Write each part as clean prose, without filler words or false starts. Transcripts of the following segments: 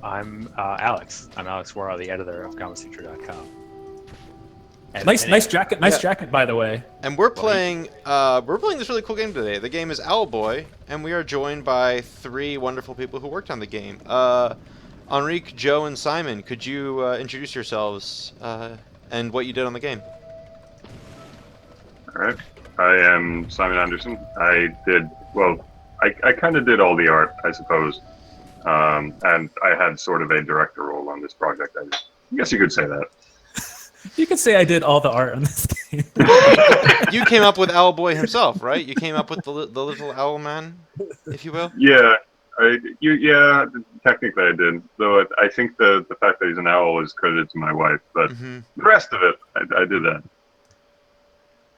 I'm Alex. I'm Alex Warrell, the editor of Gamasutra.com. Nice jacket. Nice jacket, by the way. And we're playing this really cool game today. The game is Owlboy, and we are joined by three wonderful people who worked on the game. Enrique, Joe, and Simon, could you introduce yourselves and what you did on the game? All right. I am Simon Anderson. I kind of did all the art, I suppose. And I had sort of a director role on this project. I guess you could say that. You could say I did all the art on this game. You came up with Owlboy himself, right? You came up with the little owl man, if you will? Yeah. Technically I did. Though I think the fact that he's an owl is credited to my wife. But the rest of it, I did that.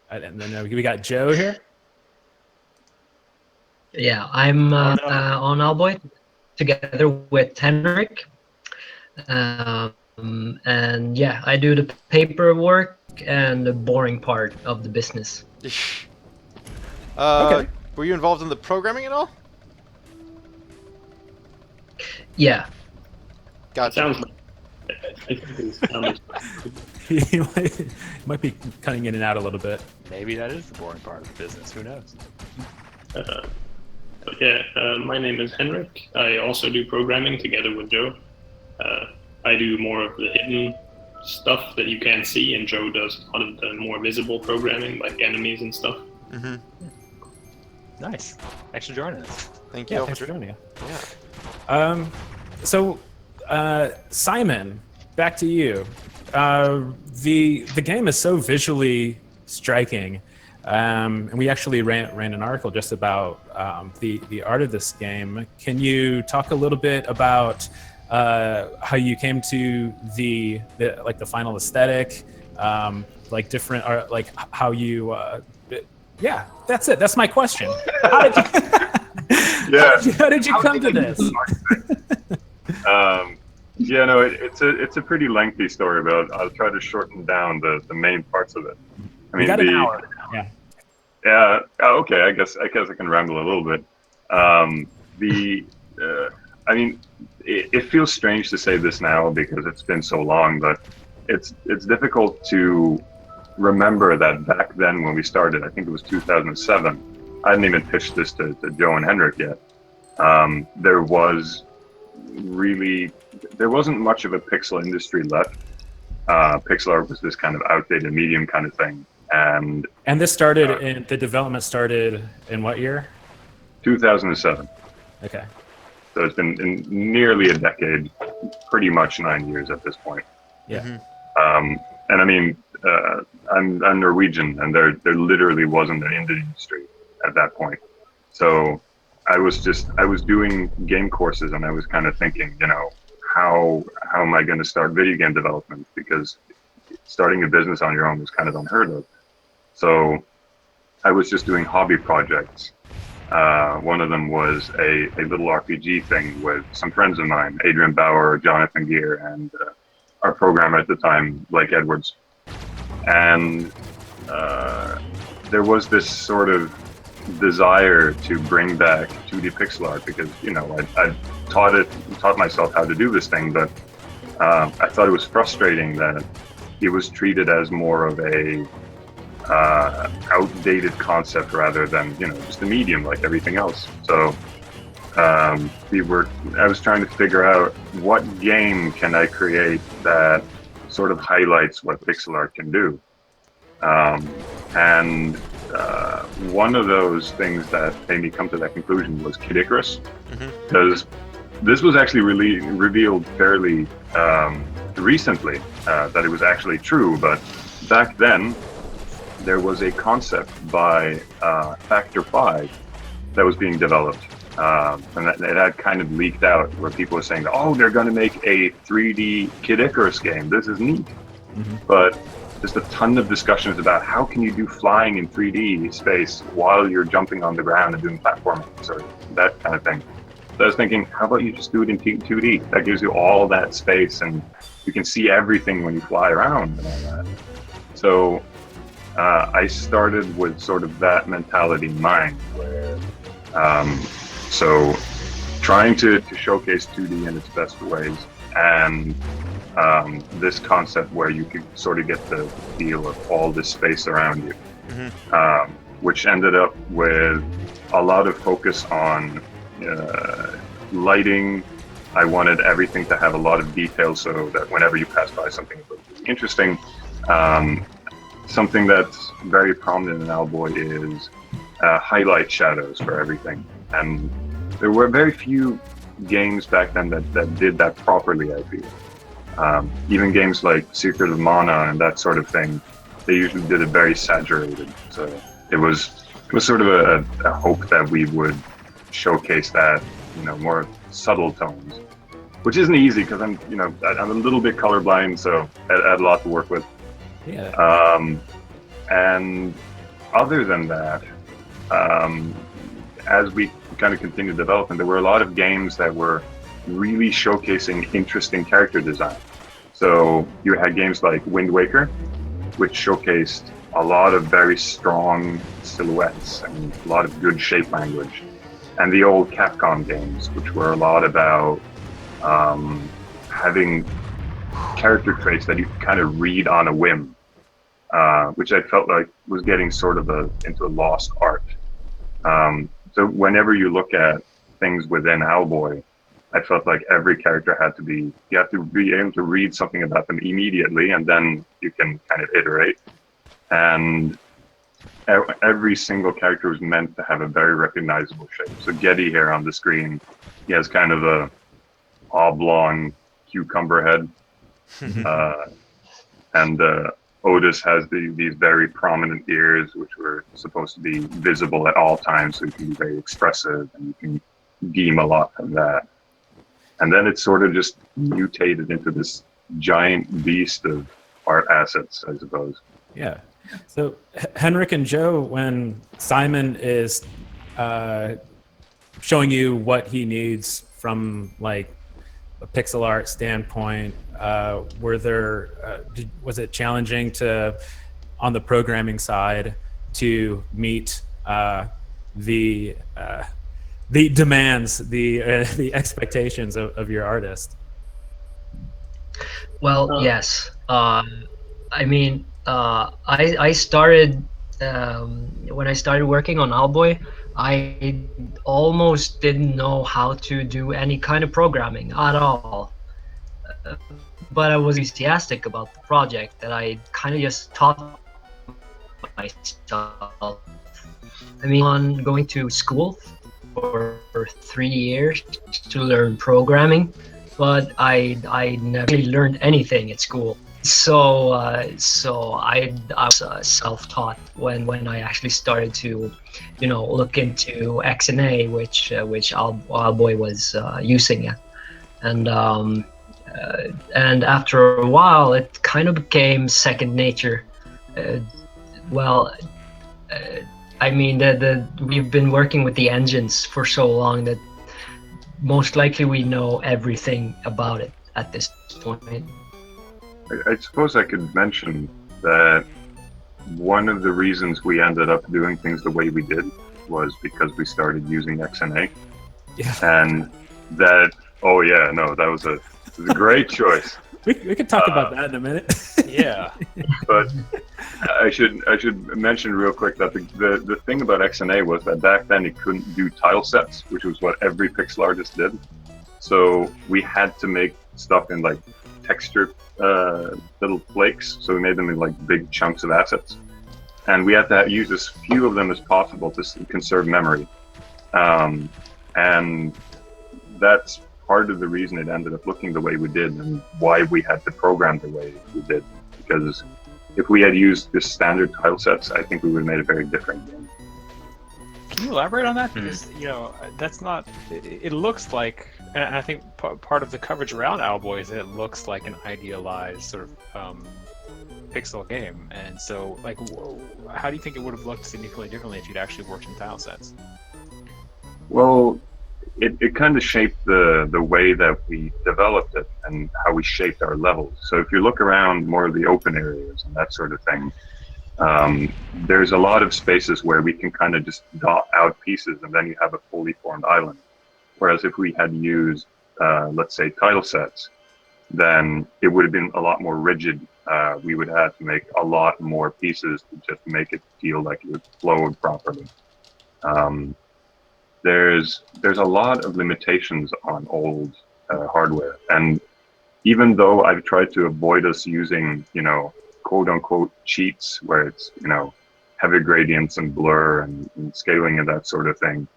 And then we got Joe here. Yeah, I'm on Owlboy together with Henrik. And yeah, I do the paperwork and the boring part of the business. Okay. Were you involved in the programming at all? Yeah. Gotcha. He might be cutting in and out a little bit. Maybe that is the boring part of the business. Who knows? My name is Henrik. I also do programming together with Joe. I do more of the hidden stuff that you can't see, and Joe does a lot of the more visible programming, like enemies and stuff. Nice. Thanks for joining us. Thank you. Thanks for joining us. Yeah. So, Simon, back to you. The game is so visually striking, and we actually ran an article just about the art of this game. Can you talk a little bit about how you came to the final aesthetic, like different art, like how you yeah, that's it. That's my question. How did you come to this? It's a pretty lengthy story, but I'll try to shorten down the main parts of it. I mean, we got an hour. Yeah. Yeah. Okay. I guess I can ramble a little bit. It feels strange to say this now because it's been so long, but it's difficult to remember that back then when we started, I think it was 2007, I hadn't even pitched this to Joe and Henrik yet. There wasn't much of a pixel industry left. Pixel art was this kind of outdated medium kind of thing. And this started the development started in what year? 2007. Okay. So it's been in nearly a decade, pretty much 9 years at this point. Yeah. And I mean, I'm Norwegian, and there literally wasn't an industry at that point. So I was doing game courses, and I was kind of thinking, how am I going to start video game development? Because starting a business on your own was kind of unheard of. So I was just doing hobby projects. One of them was a little RPG thing with some friends of mine, Adrian Bauer, Jonathan Gear, and our programmer at the time, Blake Edwards. And there was this sort of desire to bring back 2D pixel art because, I taught myself how to do this thing, but I thought it was frustrating that it was treated as more of a outdated concept rather than just a medium like everything else. So I was trying to figure out what game can I create that sort of highlights what pixel art can do, and one of those things that made me come to that conclusion was Kid Icarus, because this was actually really revealed fairly recently that it was actually true, but back then there was a concept by Factor 5 that was being developed, and it had kind of leaked out where people were saying, oh, they're going to make a 3D Kid Icarus game. This is neat. But just a ton of discussions about how can you do flying in 3D space while you're jumping on the ground and doing platforming, or that kind of thing. So I was thinking, how about you just do it in 2D? That gives you all that space, and you can see everything when you fly around and all that. So I started with sort of that mentality in mind, where so trying to showcase 2D in its best ways, and this concept where you could sort of get the feel of all this space around you, which ended up with a lot of focus on lighting. I wanted everything to have a lot of detail so that whenever you pass by something that looks really interesting, something that's very prominent in Owlboy is highlight shadows for everything. And there were very few games back then that did that properly, I feel. Even games like Secret of Mana and that sort of thing, they usually did it very saturated. So it was sort of a hope that we would showcase that, more subtle tones, which isn't easy because I'm a little bit colorblind, so I had a lot to work with. Yeah. And other than that, as we kind of continued development, there were a lot of games that were really showcasing interesting character design. So you had games like Wind Waker, which showcased a lot of very strong silhouettes and a lot of good shape language. And the old Capcom games, which were a lot about having character traits that you could kind of read on a whim, which I felt like was getting sort of into a lost art. So whenever you look at things within Owlboy, I felt like every character you have to be able to read something about them immediately, and then you can kind of iterate. And every single character was meant to have a very recognizable shape. So Getty here on the screen, he has kind of a oblong cucumber head. And Otis has these very prominent ears, which were supposed to be visible at all times, so you can be very expressive and you can beam a lot from that. And then it sort of just mutated into this giant beast of art assets, I suppose. Yeah. So Henrik and Joe, when Simon is showing you what he needs from like a pixel art standpoint, was it challenging on the programming side to meet the demands, the expectations of your artist? Well, yes. I mean, I started when I started working on Owlboy, I almost didn't know how to do any kind of programming at all. But I was enthusiastic about the project that I kind of just taught myself. I mean, on going to school for 3 years to learn programming, but I never really learned anything at school. So I was self-taught when I actually started to, look into XNA, which Owlboy was using it, and after a while it kind of became second nature. I mean, we've been working with the engines for so long that most likely we know everything about it at this point. I suppose I could mention that one of the reasons we ended up doing things the way we did was because we started using XNA. Yeah. And that, that was a great choice. We could talk about that in a minute. Yeah. But I should mention real quick that the thing about XNA was that back then it couldn't do tile sets, which was what every pixel artist did. So we had to make stuff in like texture little flakes, so we made them in like big chunks of assets, and we had to use as few of them as possible to conserve memory, and that's part of the reason it ended up looking the way we did and why we had to program the way we did, because if we had used just standard tile sets, I think we would have made a very different game. Can you elaborate on that? Because that's not. It looks like, and I think part of the coverage around Owlboy is that it looks like an idealized sort of pixel game, and so like, how do you think it would have looked significantly differently if you'd actually worked in tile sets? Well, it kind of shaped the way that we developed it and how we shaped our levels. So if you look around more of the open areas and that sort of thing, there's a lot of spaces where we can kind of just dot out pieces and then you have a fully formed island. Whereas if we had used, let's say, tile sets, then it would have been a lot more rigid. We would have to make a lot more pieces to just make it feel like it flowed properly. There's a lot of limitations on old hardware, and even though I've tried to avoid us using, quote unquote cheats, where it's heavy gradients and blur and scaling and that sort of thing,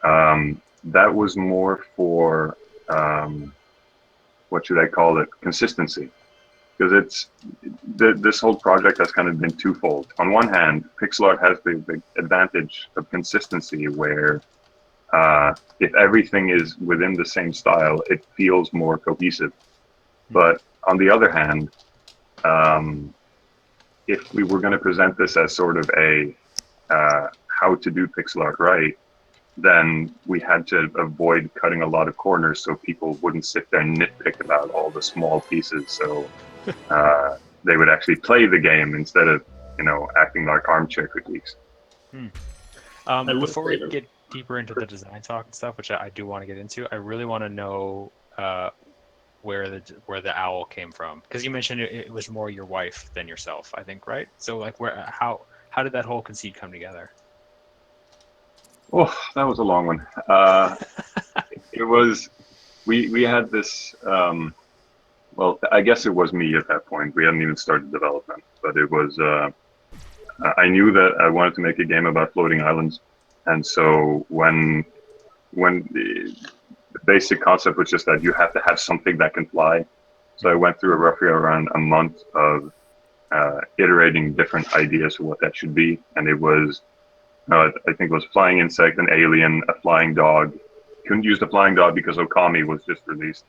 that was more for what should I call it? Consistency. Because this whole project has kind of been twofold. On one hand, pixel art has the advantage of consistency, where if everything is within the same style, it feels more cohesive. But on the other hand, if we were going to present this as sort of a how to do pixel art right, then we had to avoid cutting a lot of corners so people wouldn't sit there and nitpick about all the small pieces. So they would actually play the game instead of, acting like armchair critiques. Before we get deeper into the design talk and stuff, which I do want to get into, I really want to know where the owl came from, because you mentioned it was more your wife than yourself, I think, right? So like, how did that whole conceit come together? Oh, that was a long one. It was, we had this, well, I guess it was me at that point. We hadn't even started development, but it was, I knew that I wanted to make a game about floating islands. And so when the basic concept was just that you have to have something that can fly. So I went through roughly around a month of iterating different ideas for what that should be. And it was, I think it was flying insect, an alien, a flying dog. Couldn't use the flying dog because Okami was just released.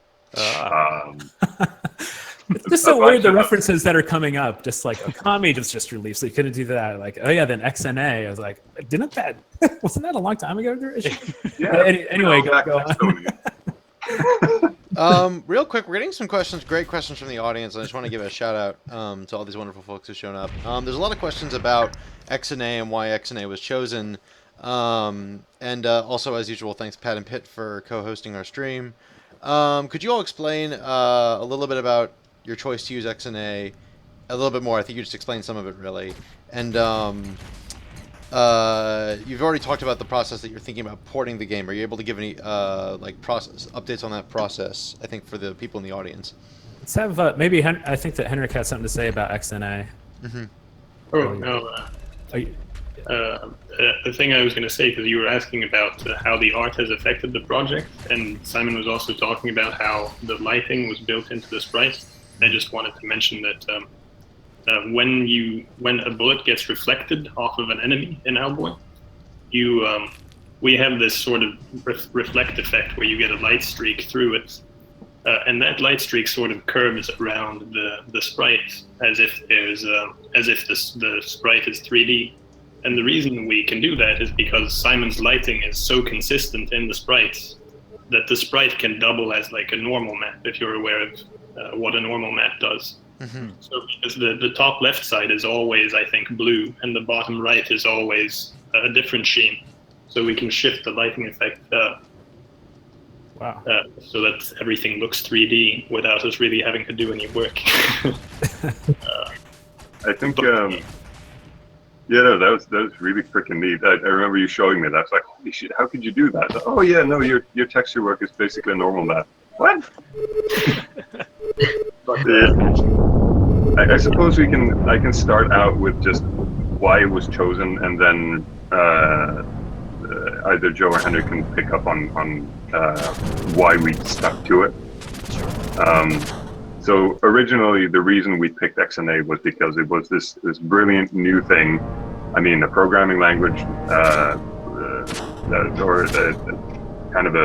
Just so weird, the references that are coming up, just like Okami just released, so you couldn't do that. Like, oh yeah, then XNA. I was like, wasn't that a long time ago? Yeah. Anyway, go on. Real quick, we're getting some questions, great questions from the audience. I just want to give a shout out to all these wonderful folks who've shown up. There's a lot of questions about XNA and why XNA was chosen. And also, as usual, thanks Pat and Pitt for co-hosting our stream. Could you all explain a little bit about your choice to use XNA a little bit more? I think you just explained some of it, really. And you've already talked about the process that you're thinking about porting the game. Are you able to give any process updates on that process, I think, for the people in the audience? Let's have maybe I think that Henrik had something to say about XNA. Mm-hmm. Oh, no. The thing I was going to say, because you were asking about how the art has affected the project, and Simon was also talking about how the lighting was built into the sprite. I just wanted to mention that when a bullet gets reflected off of an enemy in Owlboy, we have this sort of reflect effect where you get a light streak through it, and that light streak sort of curves around the sprite as if the sprite is 3D. And the reason we can do that is because Simon's lighting is so consistent in the sprites that the sprite can double as like a normal map, if you're aware of what a normal map does. Mm-hmm. So because the top left side is always, I think, blue, and the bottom right is always a different sheen. So we can shift the lighting effect wow. So that everything looks 3D without us really having to do any work. I think... Yeah, no, that was really freaking neat. I remember you showing me that. I was like, holy shit, how could you do that? Like, oh yeah, no, your texture work is basically a normal map. What? But I suppose I can start out with just why it was chosen, and then either Joe or Henrik can pick up on why we stuck to it. So originally, the reason we picked XNA was because it was this brilliant new thing. I mean, a programming language, kind of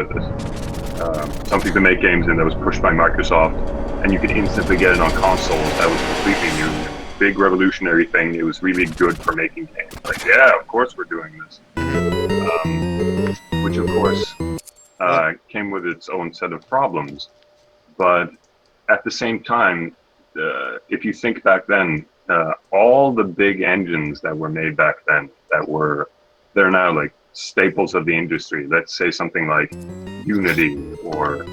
something to make games in that was pushed by Microsoft, and you could instantly get it on consoles. That was completely new, big revolutionary thing. It was really good for making games. Like, yeah, of course we're doing this, which of course came with its own set of problems, but at the same time, if you think back then, all the big engines that were made back then they're now like staples of the industry. Let's say something like Unity, or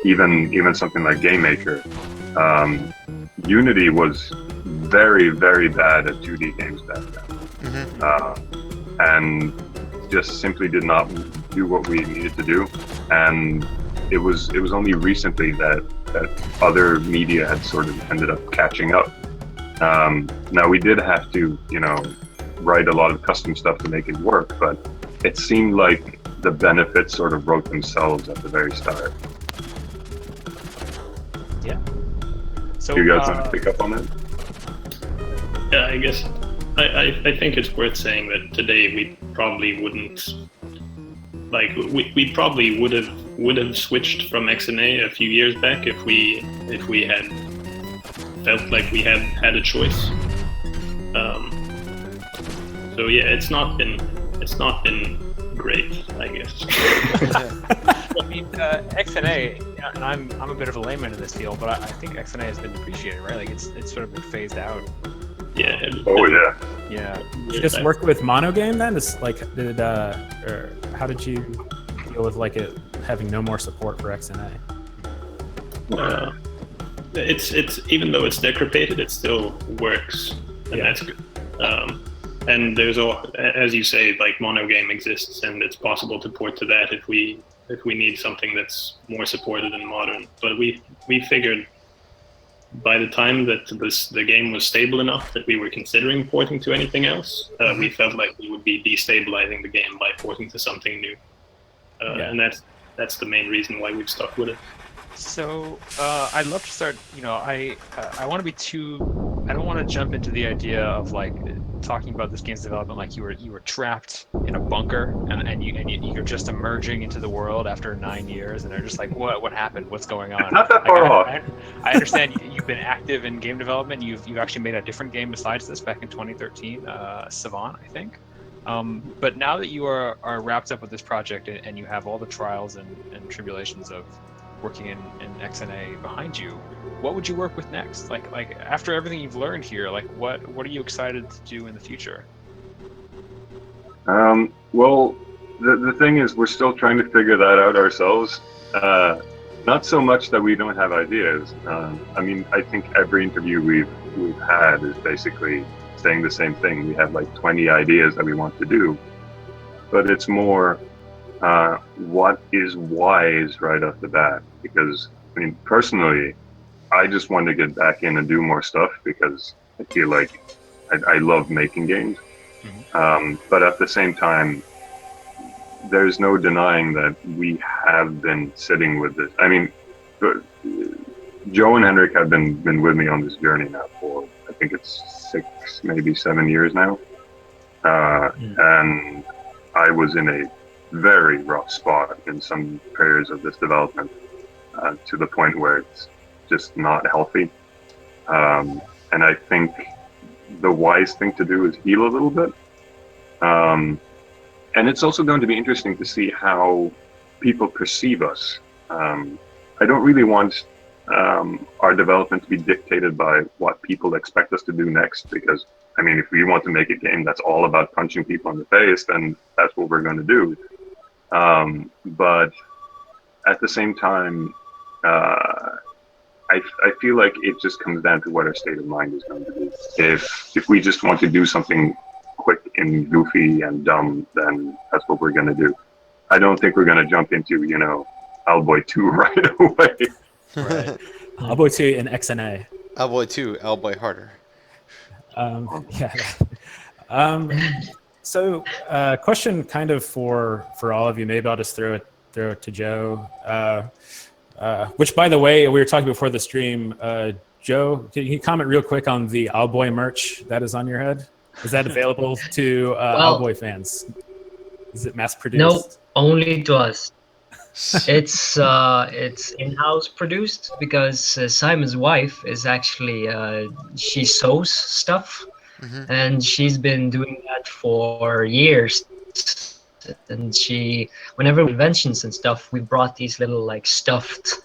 even something like GameMaker. Unity was very, very bad at 2D games back then, and just simply did not do what we needed to do. And it was only recently that other media had sort of ended up catching up. Now we did have to, write a lot of custom stuff to make it work, but it seemed like the benefits sort of wrote themselves at the very start. Yeah. So Do you guys want to pick up on that? Yeah, I guess I think it's worth saying that today we probably wouldn't, like, we probably would have switched from XNA a few years back if we had felt like we had a choice. So yeah, it's not been great, I guess. I mean, XNA, and I'm a bit of a layman in this field, but I think XNA has been depreciated, right? Like it's sort of been phased out. Yeah. Oh yeah. Yeah. You just worked with monogame then? It's like, or how did you deal with like it having no more support for XNA? It's even though it's deprecated, it still works, and that's good. And there's as you say, like monogame exists, and it's possible to port to that if we need something that's more supported in modern. But we figured by the time that the game was stable enough that we were considering porting to anything else, we felt like we would be destabilizing the game by porting to something new, and that's the main reason why we've stuck with it. So I'd love to start. I want to be I don't want to jump into the idea of like talking about this game's development like you were trapped in a bunker and you're just emerging into the world after 9 years and they're just like what happened, what's going on. It's not that far off. I understand you've been active in game development. You've actually made a different game besides this back in 2013, Savant, I think. But now that you are wrapped up with this project and you have all the trials and tribulations of working in XNA behind you, what would you work with next? Like after everything you've learned here, like what are you excited to do in the future? Well, the thing is, we're still trying to figure that out ourselves. Not so much that we don't have ideas. I mean, I think every interview we've had is basically saying the same thing. We have like 20 ideas that we want to do, but it's more what is wise right off the bat. Because I mean, personally, I just want to get back in and do more stuff because I feel like I love making games. But at the same time, there's no denying that we have been sitting with this. I mean, Joe and Henrik have been with me on this journey now for, I think it's 6, maybe 7 years now. And I was in a very rough spot in some periods of this development, to the point where it's just not healthy. And I think the wise thing to do is heal a little bit. And it's also going to be interesting to see how people perceive us. I don't really want our development to be dictated by what people expect us to do next, because I mean, if we want to make a game that's all about punching people in the face, then that's what we're going to do. But at the same time, I feel like it just comes down to what our state of mind is going to be. If we just want to do something quick and goofy and dumb, then that's what we're going to do. I don't think we're going to jump into, Owlboy 2 right away. Right. Owlboy 2 in XNA. Owlboy 2, Owlboy harder. Yeah. So, question kind of for all of you. Maybe I'll just throw it to Joe. Which, by the way, we were talking before the stream. Joe, can you comment real quick on the Owlboy merch that is on your head? Is that available to Owlboy fans? Is it mass produced? No, only to us. It's in-house produced because Simon's wife is actually she sews stuff, and she's been doing that for years. And whenever inventions and stuff, we brought these little like stuffed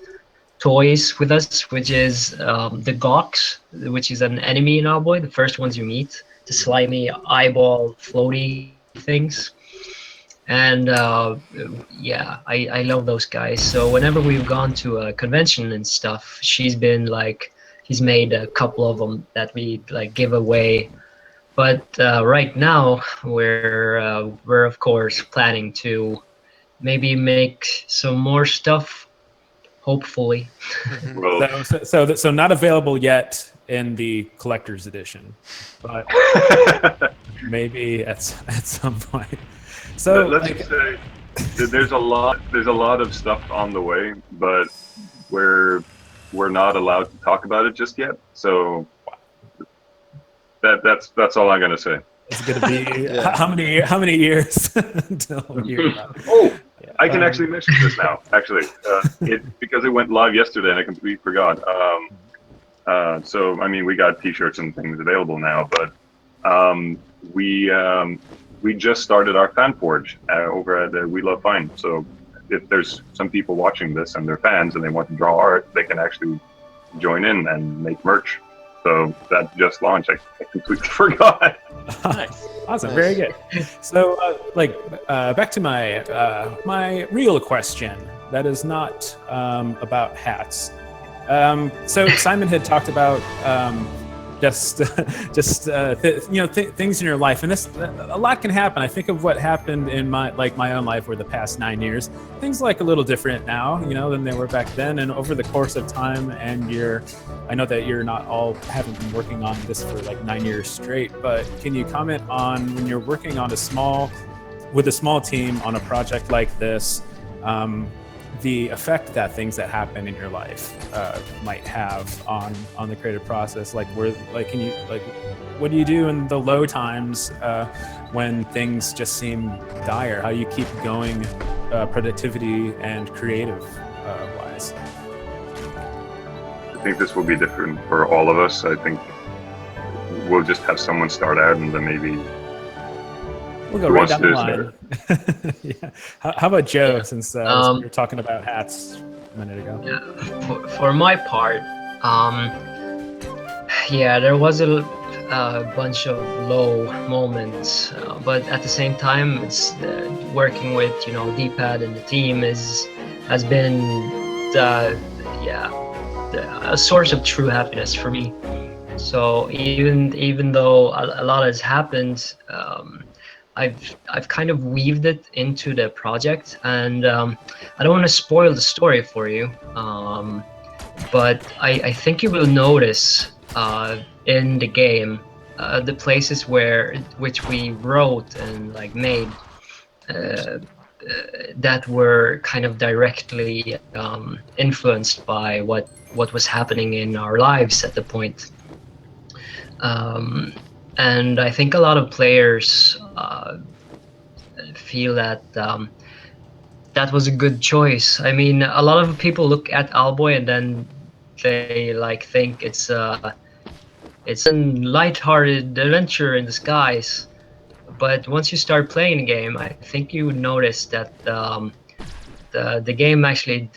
toys with us, which is the Gawks, which is an enemy in Owlboy, the first ones you meet, the slimy eyeball floaty things. And yeah, I love those guys. So whenever we've gone to a convention and stuff, he's made a couple of them that we like give away. But right now we're of course planning to maybe make some more stuff, hopefully. Well, So not available yet in the collector's edition, but maybe at some point. So let's like, just say that there's a lot of stuff on the way, but we're not allowed to talk about it just yet. So that's all I'm gonna say. it's going to be Yeah. how many years until we hear about it? Oh, I can actually mention this now. Actually, because it went live yesterday and I completely forgot. So I mean, we got T-shirts and things available now, but we just started our fan forge over at We Love Fine. So if there's some people watching this and they're fans and they want to draw art, they can actually join in and make merch. So that just launched. I completely forgot. Nice. Awesome, Nice. very good. So, back to my my real question. That is not about hats. So Simon had talked about things in your life, and this a lot can happen. I think of what happened in my own life over the past 9 years. Things like a little different now, than they were back then, and over the course of time. And I know that you're not all haven't been working on this for like 9 years straight, but can you comment on when you're working on with a small team on a project like this? The effect that things that happen in your life might have on the creative process. What do you do in the low times when things just seem dire? How do you keep going productivity and creative wise? I think this will be different for all of us. I think we'll just have someone start out and then maybe We'll go who right wants down the to line. Yeah. How about Joe, since we were talking about hats a minute ago? Yeah, for my part, yeah, there was a bunch of low moments, but at the same time, it's working with D-pad and the team has been a source of true happiness for me. So even though a lot has happened, I've kind of weaved it into the project, and I don't want to spoil the story for you, but I think you will notice in the game the places which we wrote and like made that were kind of directly influenced by what was happening in our lives at the point. And I think a lot of players feel that that was a good choice. I mean, a lot of people look at Owlboy and then they think it's a lighthearted adventure in the skies. But once you start playing the game, I think you would notice that the game actually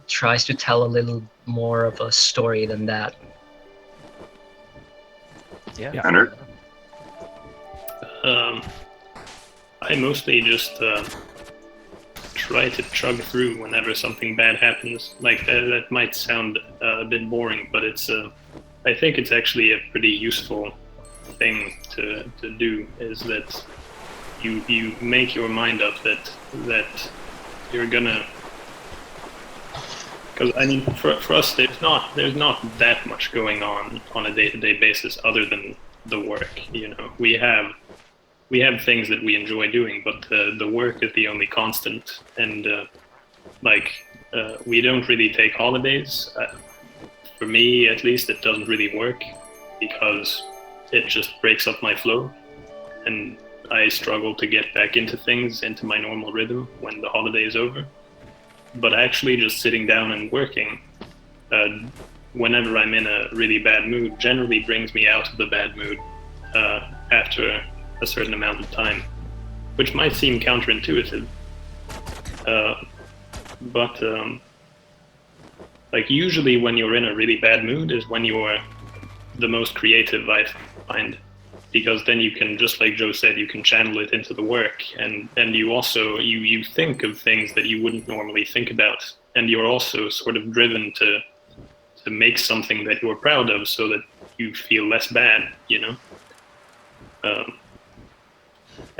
tries to tell a little more of a story than that. Yeah. Henrik? I mostly just try to chug through whenever something bad happens. Like that might sound a bit boring, but it's I think it's actually a pretty useful thing to do. Is that you make your mind up that you're gonna. Because I mean, for us, there's not that much going on a day-to-day basis other than the work. We have things that we enjoy doing, but the work is the only constant. And we don't really take holidays. For me, at least, it doesn't really work because it just breaks up my flow, and I struggle to get back into my normal rhythm when the holiday is over. But actually, just sitting down and working, whenever I'm in a really bad mood, generally brings me out of the bad mood after a certain amount of time, which might seem counterintuitive. But usually when you're in a really bad mood is when you're the most creative, I find, because then you can, just like Joe said, you can channel it into the work, and you also you think of things that you wouldn't normally think about, and you're also sort of driven to make something that you're proud of, so that you feel less bad, you know.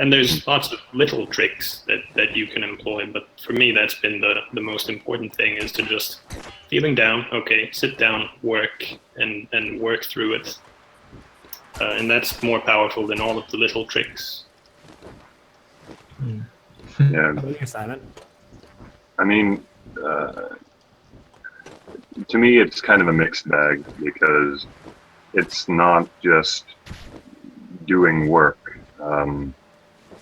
And there's lots of little tricks that you can employ, but for me, that's been the most important thing, is to just feeling down, okay, sit down, work, and work through it. And that's more powerful than all of the little tricks. Yeah. How about you, Simon? I mean, to me, it's kind of a mixed bag, because it's not just doing work.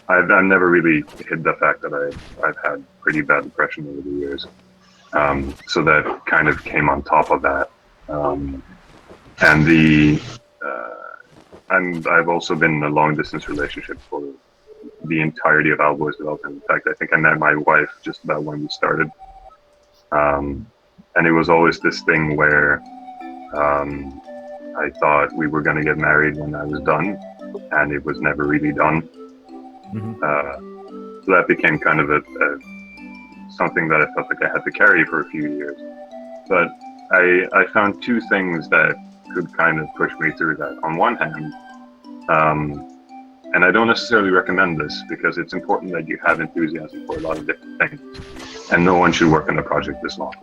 I've never really hid the fact that I've had pretty bad depression over the years. So that kind of came on top of that. And I've also been in a long distance relationship for the entirety of Owlboy's development. In fact, I think I met my wife just about when we started. And it was always this thing where I thought we were going to get married when I was done, and it was never really done. So that became kind of something that I felt like I had to carry for a few years. But I found two things that could kind of push me through that. On one hand, and I don't necessarily recommend this, because it's important that you have enthusiasm for a lot of different things, and no one should work on a project this long.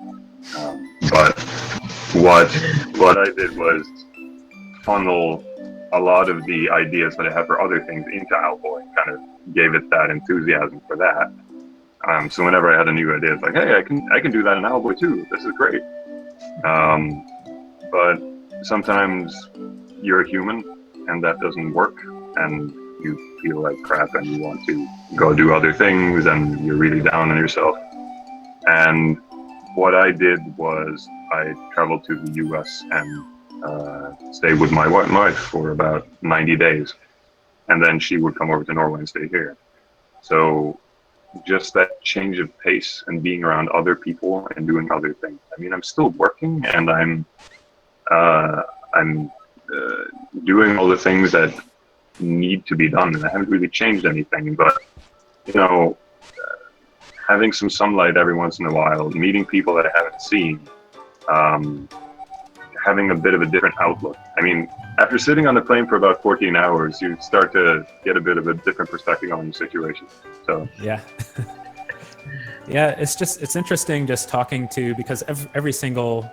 But what I did was funnel a lot of the ideas that I had for other things into Owlboy, and kind of gave it that enthusiasm for that. So whenever I had a new idea, it's like, hey, I can do that in Owlboy too. This is great. But sometimes you're a human, and that doesn't work, and you feel like crap, and you want to go do other things, and you're really down on yourself. And what I did was I traveled to the US and stayed with my wife for about 90 days. And then she would come over to Norway and stay here. So just that change of pace and being around other people and doing other things. I mean, I'm still working, and I'm doing all the things that need to be done, and I haven't really changed anything. But you know, having some sunlight every once in a while, meeting people that I haven't seen, having a bit of a different outlook. I mean, after sitting on the plane for about 14 hours, you start to get a bit of a different perspective on the situation. So yeah. Yeah, it's interesting just talking to, because every single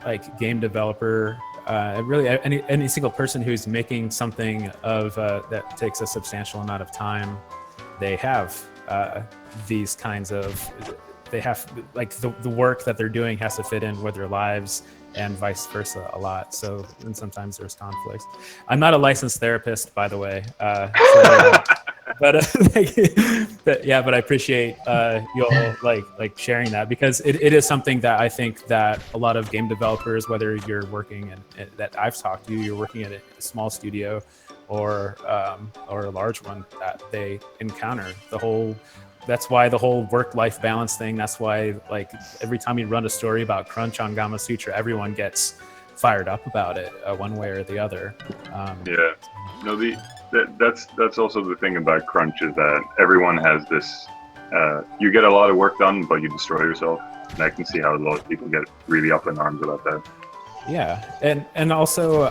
like game developer, really any single person who's making something of that takes a substantial amount of time, they have these kinds of, they have, like, the work that they're doing has to fit in with their lives, and vice versa a lot. So, and sometimes there's conflicts. I'm not a licensed therapist, by the way. But I appreciate you all like sharing that, because it is something that I think that a lot of game developers, whether you're working that I've talked to, you're working at a small studio or a large one, that they encounter that's why the whole work-life balance thing, that's why, like, every time you run a story about crunch on Gamasutra, everyone gets fired up about it one way or the other. Yeah, no, that's also the thing about crunch, is that everyone has this. You get a lot of work done, but you destroy yourself, and I can see how a lot of people get really up in arms about that. Yeah, and also,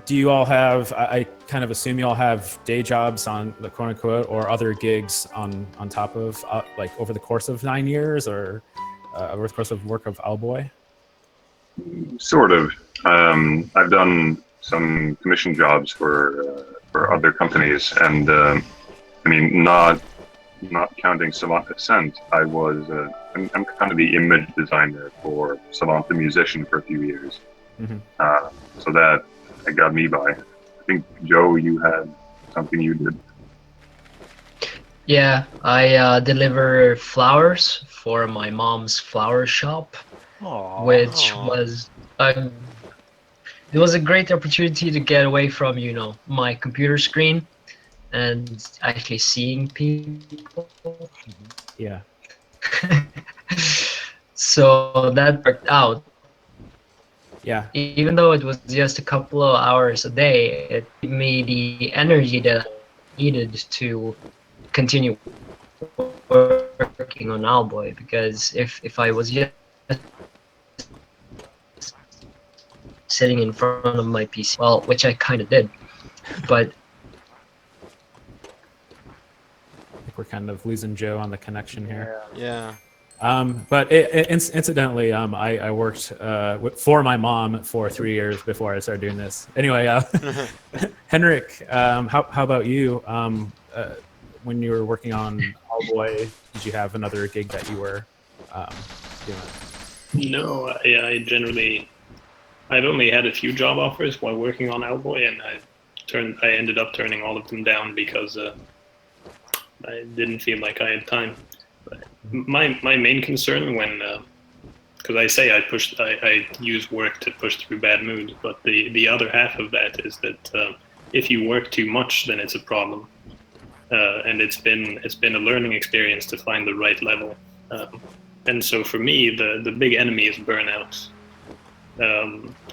do you all have? I kind of assume you all have day jobs on the quote unquote, or other gigs on top of like over the course of 9 years, or over the course of work of Owlboy. Sort of. I've done some commission jobs for other companies, and I mean, not counting Savant Ascent, I'm kind of the image designer for Savant the Musician for a few years. Mm-hmm. So that got me by. I think, Joe, you had something you did. Yeah, I deliver flowers for my mom's flower shop, which was it was a great opportunity to get away from, my computer screen and actually seeing people. Yeah. So that worked out. Yeah. Even though it was just a couple of hours a day, it gave me the energy that I needed to continue working on Owlboy. Because if I was just sitting in front of my PC, well, which I kind of did, but I think we're kind of losing Joe on the connection here. Yeah. But incidentally, I worked for my mom for 3 years before I started doing this. Anyway, Henrik, how about you? When you were working on Owlboy, did you have another gig that you were doing? No, I've only had a few job offers while working on Owlboy, and I ended up turning all of them down because I didn't feel like I had time. But my main concern when, because I say I use work to push through bad moods, but the other half of that is that if you work too much, then it's a problem, and it's been a learning experience to find the right level. And so for me, the big enemy is burnout.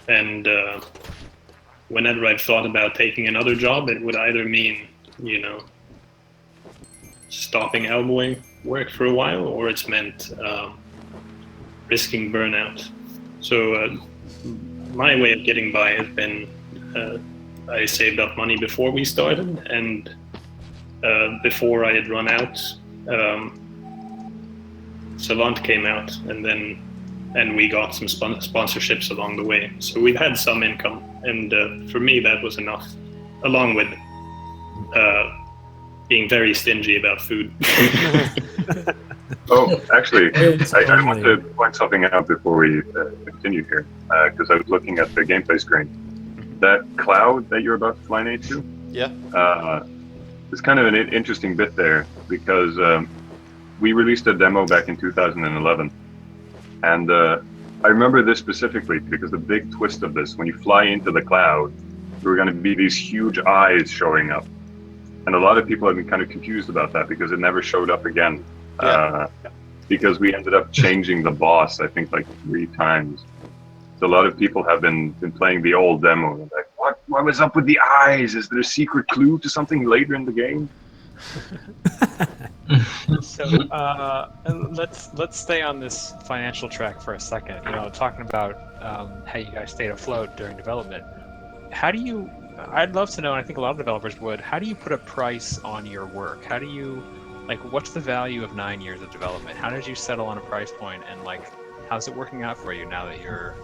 And whenever I've thought about taking another job, it would either mean, stopping Owlboy work for a while, or it's meant risking burnout. So my way of getting by has been I saved up money before we started, and before I had run out, Savant came out, and we got some sponsorships along the way. So we've had some income, and for me that was enough, along with being very stingy about food. Oh, actually, I want to point something out before we continue here, because I was looking at the gameplay screen. That cloud that you're about to fly into, Yeah. is kind of an interesting bit there, because we released a demo back in 2011, and I remember this specifically because the big twist of this, when you fly into the cloud, there were going to be these huge eyes showing up. And a lot of people have been kind of confused about that because it never showed up again. Yeah. Because we ended up changing the boss, I think, like 3 times. So a lot of people have been playing the old demo. And like, what was up with the eyes? Is there a secret clue to something later in the game? So let's stay on this financial track for a second. Talking about how you guys stayed afloat during development. I'd love to know, and I think a lot of developers would. How do you put a price on your work? How do you, what's the value of 9 years of development? How did you settle on a price point, and how's it working out for you now that you're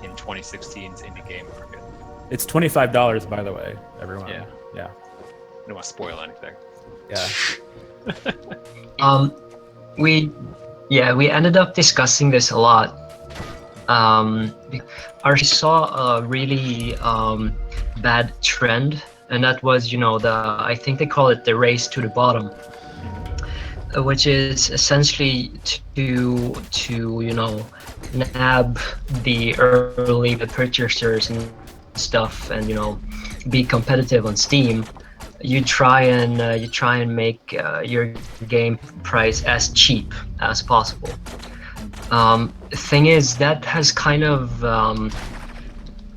in 2016's indie game market? It's $25, by the way, everyone. Yeah. Yeah. I don't want to spoil anything. Yeah. We ended up discussing this a lot. I saw a really bad trend, and that was, I think they call it the race to the bottom, which is essentially to nab the early purchasers and stuff, and be competitive on Steam. You try and make your game price as cheap as possible. The thing is, that has kind of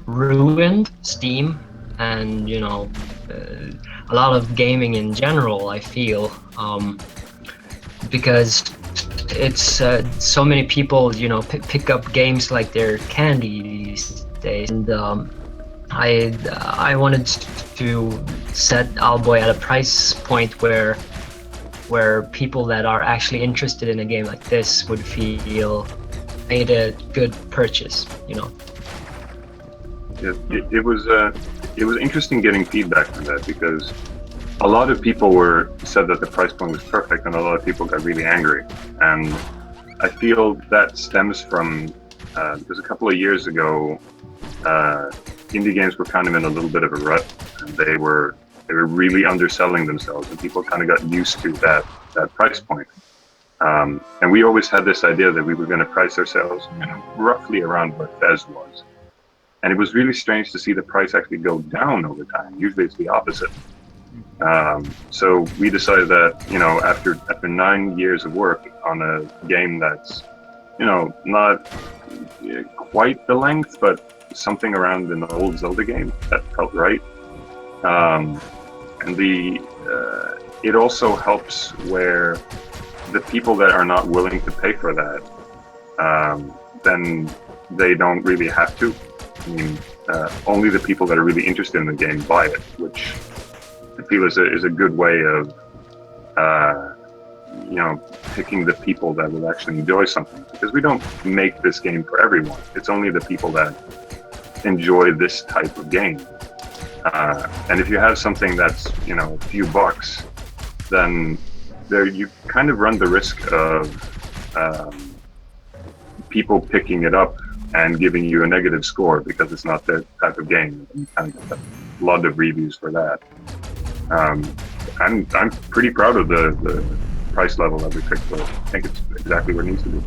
ruined Steam and a lot of gaming in general, I feel, because it's so many people pick up games like they're candy these days, and I wanted to set Owlboy at a price point where people that are actually interested in a game like this would feel made a good purchase. It was interesting getting feedback from that, because a lot of people said that the price point was perfect, and a lot of people got really angry. And I feel that stems from because a couple of years ago, indie games were kind of in a little bit of a rut, and they were really underselling themselves, and people kind of got used to that price point. And we always had this idea that we were going to price ourselves roughly around where Fez was. And it was really strange to see the price actually go down over time. Usually it's the opposite. So we decided that, after 9 years of work on a game that's, not quite the length, but something around an old Zelda game that felt right. And it also helps where the people that are not willing to pay for that, then they don't really have to. I mean, only the people that are really interested in the game buy it, which I feel is a good way of, picking the people that will actually enjoy something. Because we don't make this game for everyone. It's only the people that enjoy this type of game. And if you have something that's, a few bucks, then you kind of run the risk of people picking it up and giving you a negative score because it's not their type of game. And you kind of get a lot of reviews for that. I'm pretty proud of the price level that we picked for it. I think it's exactly where it needs to be.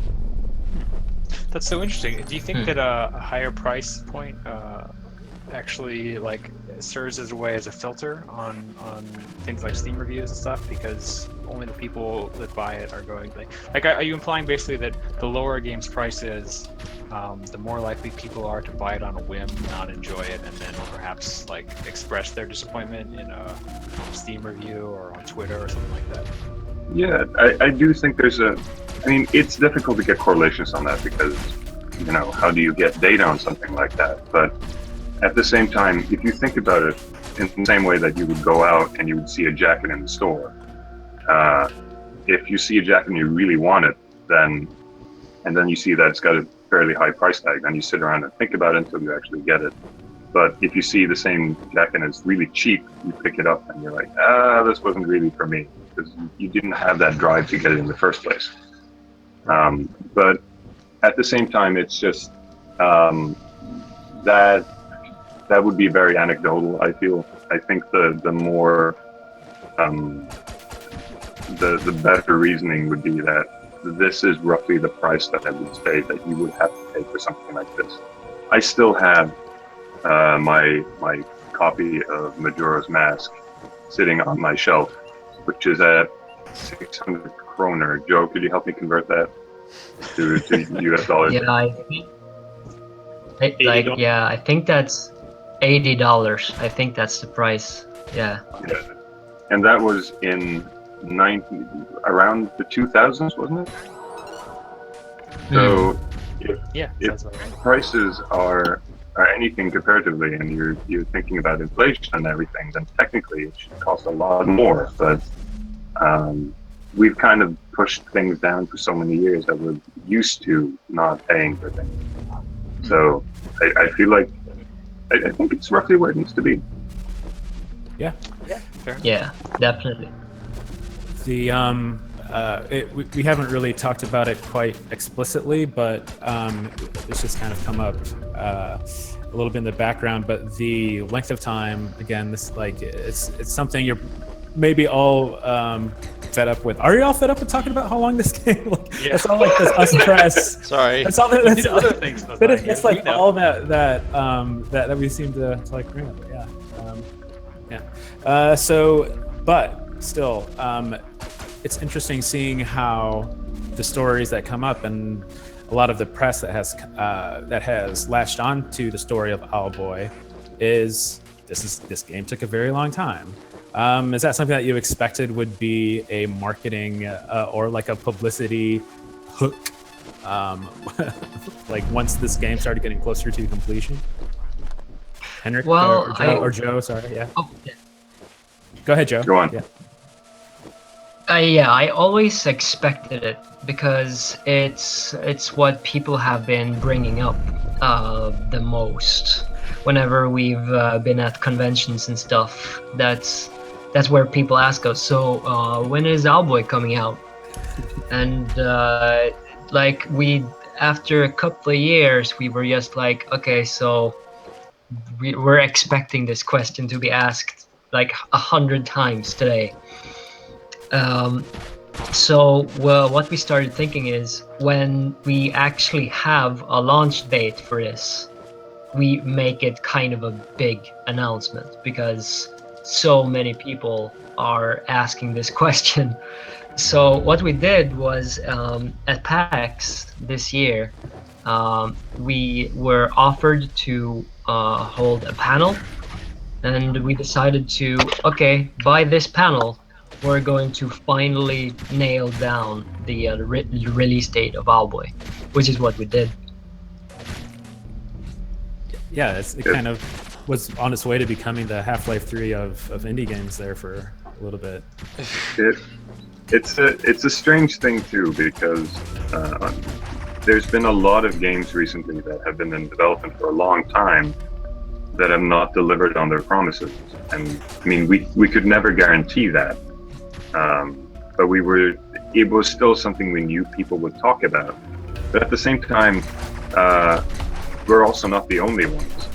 That's so interesting. Do you think that a higher price point actually serves as a way as a filter on things like Steam reviews and stuff, because only the people that buy it are going are you implying basically that the lower a game's price is, the more likely people are to buy it on a whim, not enjoy it, and then perhaps express their disappointment in a Steam review or on Twitter or something like that? Yeah, I do think it's difficult to get correlations on that because, how do you get data on something like that? But at the same time, if you think about it in the same way that you would go out and you would see a jacket in the store, if you see a jacket and you really want it, and then you see that it's got a fairly high price tag, then you sit around and think about it until you actually get it. But if you see the same jacket and it's really cheap, you pick it up and you're like, this wasn't really for me, because you didn't have that drive to get it in the first place. But at the same time, it's just that would be very anecdotal, I feel. I think the more the better reasoning would be that this is roughly the price that I would say that you would have to pay for something like this. I still have my copy of Majora's Mask sitting on my shelf, which is at 600 kroner. Joe, could you help me convert that to US dollars? Yeah, I think that's $80. I think that's the price. Yeah. And that was in around the 2000s, wasn't it? So if prices are anything comparatively, and you're thinking about inflation and everything, then technically it should cost a lot more. But we've kind of pushed things down for so many years that we're used to not paying for things. So I feel like I think it's roughly where it needs to be. Yeah. Fair. Yeah, definitely. The we haven't really talked about it quite explicitly, but it's just kind of come up a little bit in the background. But the length of time, again, this it's something you're maybe all fed up with. Are you all fed up with talking about how long this game? It's all like this us press. Sorry. That's all. That's other things. But it's like all that we seem to like bring up. Yeah. But still, it's interesting seeing how the stories that come up and a lot of the press that has latched on to the story of Owlboy is this game took a very long time. Is that something that you expected would be a marketing or like a publicity hook? Like once this game started getting closer to completion? Henrik or Joe, sorry, yeah. Oh, yeah. Go ahead, Joe. Go on. Yeah. I always expected it because it's what people have been bringing up the most. Whenever we've been at conventions and stuff, that's where people ask us. So when is Owlboy coming out? And after a couple of years, we were just like, okay, so we're expecting this question to be asked like 100 times today. So what we started thinking is when we actually have a launch date for this, we make it kind of a big announcement because so many people are asking this question. So what we did was at PAX this year, we were offered to hold a panel, and we decided to, okay, by this panel, we're going to finally nail down the release date of Owlboy, which is what we did. Yeah, it kind of was on its way to becoming the Half-Life 3 of indie games there for a little bit. It's a strange thing too, because there's been a lot of games recently that have been in development for a long time that have not delivered on their promises. And I mean, we could never guarantee that, but it was still something we knew people would talk about. But at the same time, we're also not the only ones.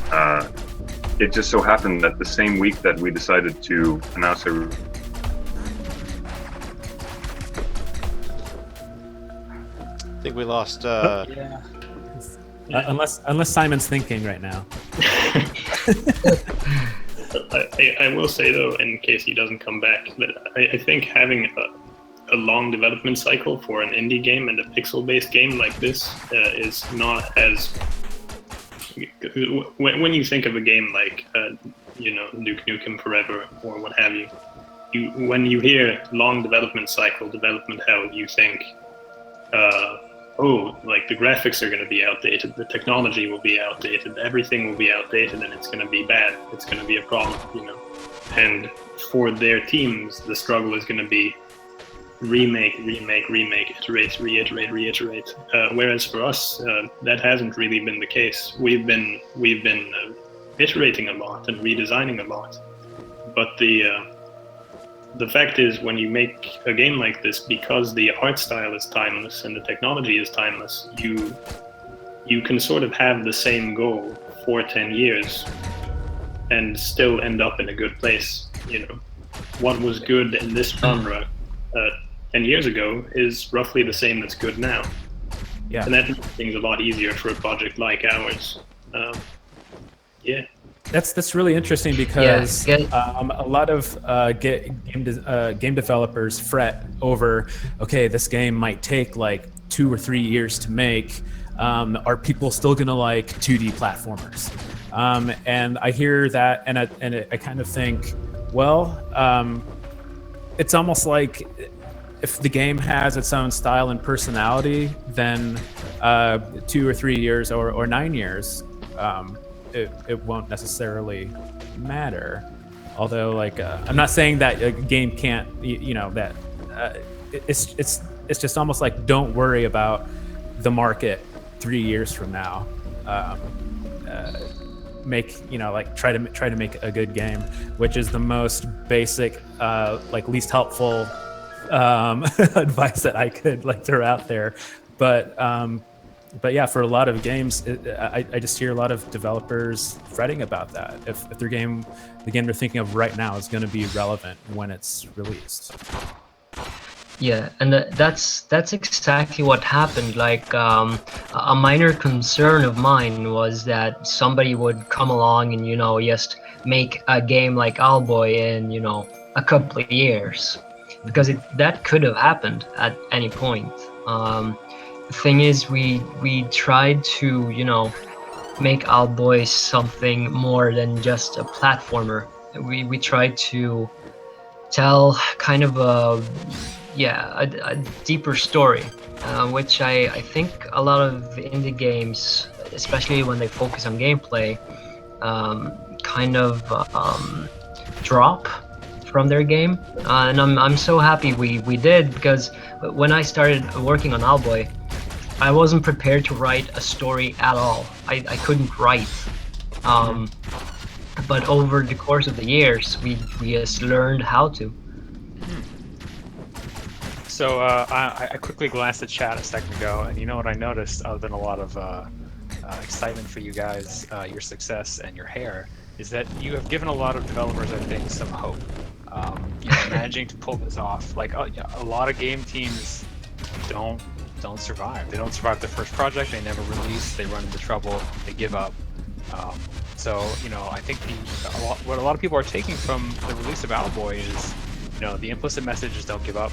It just so happened that the same week that we decided to announce I think we lost. Yeah. Unless Simon's thinking right now. I will say though, in case he doesn't come back, that I think having a long development cycle for an indie game and a pixel-based game like this is not as. When you think of a game like Duke Nukem Forever or what have you, when you hear long development cycle, development hell, you think, like the graphics are going to be outdated, the technology will be outdated, everything will be outdated, and it's going to be bad. It's going to be a problem, And for their teams, the struggle is going to be remake, iterate, reiterate. Whereas for us, that hasn't really been the case. We've been iterating a lot and redesigning a lot, but the fact is, when you make a game like this, because the art style is timeless and the technology is timeless, you can sort of have the same goal for 10 years and still end up in a good place. What was good in this genre 10 years ago is roughly the same that's good now. Yeah. And that makes things a lot easier for a project like ours. Yeah. That's really interesting because Yeah. a lot of game developers fret over, okay, this game might take like 2 or 3 years to make. Are people still gonna like 2D platformers? And I hear that, and I kind of think, well, it's almost like if the game has its own style and personality, then 2 or 3 years or 9 years. It won't necessarily matter. Although, like, I'm not saying that a game can't, that it's just almost like, don't worry about the market 3 years from now. Try to make a good game, which is the most basic, least helpful advice that I could throw out there. But yeah, for a lot of games, I just hear a lot of developers fretting about that. If the game they're thinking of right now is going to be relevant when it's released. Yeah, and that's exactly what happened. Like, a minor concern of mine was that somebody would come along and just make a game like Owlboy in a couple of years, because that could have happened at any point. The thing is, we tried to make Owlboy something more than just a platformer. We tried to tell kind of a deeper story, which I think a lot of indie games, especially when they focus on gameplay, kind of drop from their game. And I'm so happy we did, because when I started working on Owlboy, I wasn't prepared to write a story at all. I couldn't write. But over the course of the years, we just learned how to. So I quickly glanced at chat a second ago, and you know what I noticed, other than a lot of excitement for you guys, your success, and your hair, is that you have given a lot of developers, I think, some hope. Managing to pull this off. Like a lot of game teams don't survive. They don't survive their first project. They never release. They run into trouble. They give up. So I think what a lot of people are taking from the release of Owlboy is, the implicit message is don't give up.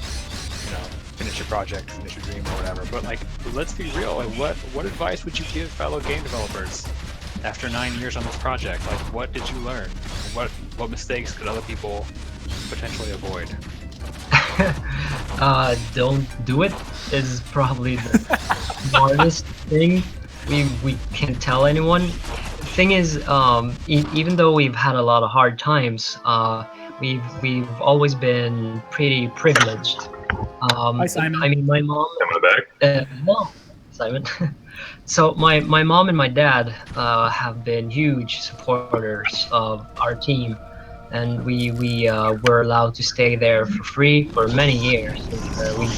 finish your project, finish your dream, or whatever. But like, let's be real. Like, what advice would you give fellow game developers after 9 years on this project? Like, what did you learn? What mistakes could other people potentially avoid? Don't do it is probably the hardest thing we can tell anyone. The thing is, even though we've had a lot of hard times, we've always been pretty privileged. Hi, Simon. I mean, my mom. Coming back. No, Simon. So my mom and my dad have been huge supporters of our team, and we were allowed to stay there for free for many years. We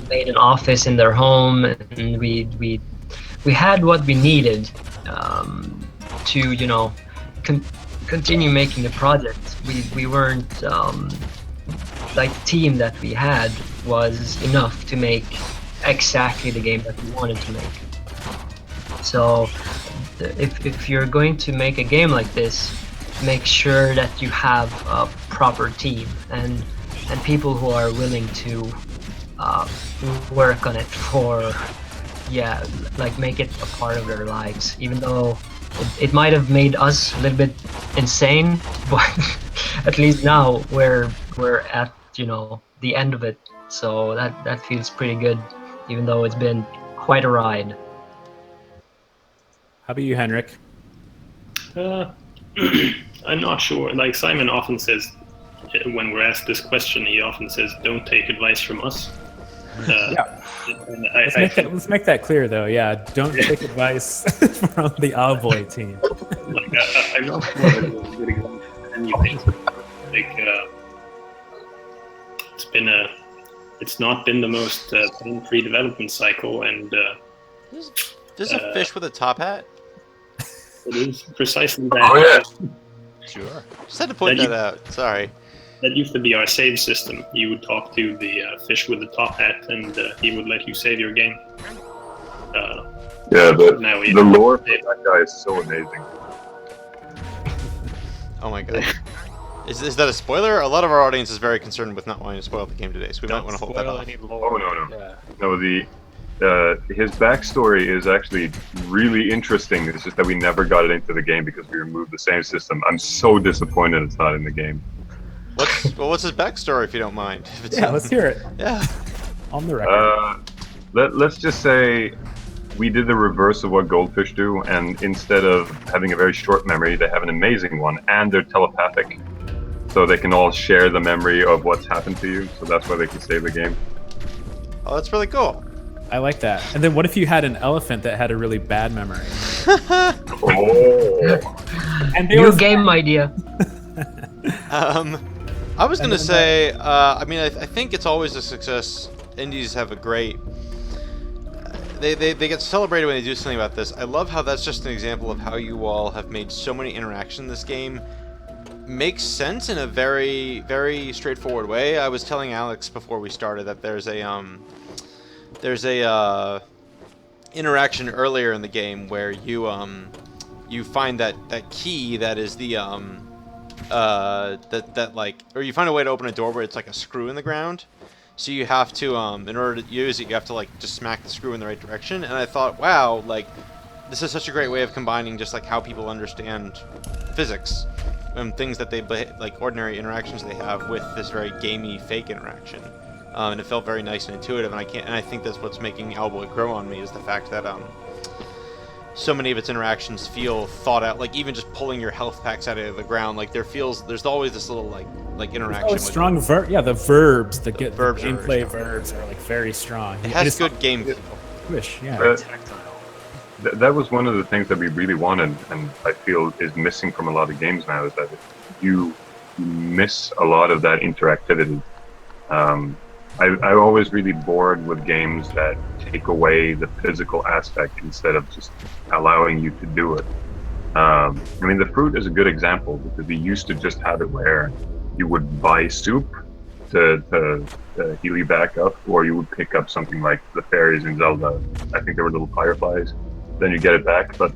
made an office in their home, and we had what we needed to continue making the project. We weren't like the team that we had was enough to make exactly the game that we wanted to make. So if you're going to make a game like this, make sure that you have a proper team and people who are willing to work on it for, like make it a part of their lives, even though it might have made us a little bit insane, but at least now we're at the end of it, so that feels pretty good, even though it's been quite a ride. How about you, Henrik? I'm not sure. Like Simon often says, when we're asked this question, he often says, "Don't take advice from us." Yeah. And Let's make that clear, though. Yeah, don't take advice from the Owlboy team. Like, I'm not sure that it's a good example of anything. Like, it's not been the most pain-free development cycle, and There's a fish with a top hat. it is precisely that. Oh, yeah. Sure. Just had to point That that out. Sorry. That used to be our save system. You would talk to the fish with the top hat, and he would let you save your game. Yeah, Now we the lore for that guy is so amazing. Oh my god. Is that a spoiler? A lot of our audience is very concerned with not wanting to spoil the game today, so we might Don't want to hold that spoil off. any lore. Oh, no. Yeah. No, his backstory is actually really interesting. It's just that we never got it into the game because we removed the same system. I'm so disappointed it's not in the game. What's his backstory, if you don't mind? If it's Yeah, let's hear it Yeah. on the record. Let's just say we did the reverse of what goldfish do, and instead of having a very short memory, they have an amazing one, and they're telepathic. So they can all share the memory of what's happened to you, so that's why they can save the game. Oh, that's really cool. I like that. And then what if you had an elephant that had a really bad memory? Oh! And they New were game idea. I was gonna say, I mean, I think it's always a success. Indies have a great. They get celebrated when they do something about this. I love how that's just an example of how you all have made so many interactions in this game make sense in a very, very straightforward way. I was telling Alex before we started that there's a interaction earlier in the game where you find that key that is the or you find a way to open a door where it's like a screw in the ground. So you have to, in order to use it, you have to like just smack the screw in the right direction. And I thought, wow, like this is such a great way of combining just like how people understand physics and things that they like ordinary interactions they have with this very gamey fake interaction. And it felt very nice and intuitive. And I think that's what's making Owlboy grow on me is the fact that so many of its interactions feel thought out. Like even just pulling your health packs out of the ground, like there's always this little like interaction. with strong the verbs, the gameplay are verbs are like very strong. It has good game feel. Wish, yeah. Tactile. That was one of the things that we really wanted, and I feel is missing from a lot of games now, is that you miss a lot of that interactivity. I'm always really bored with games that take away the physical aspect instead of just allowing you to do it. I mean, the fruit is a good example because we used to just have it where you would buy soup to heal you back up, or you would pick up something like the fairies in Zelda. I think they were little fireflies. Then you get it back, but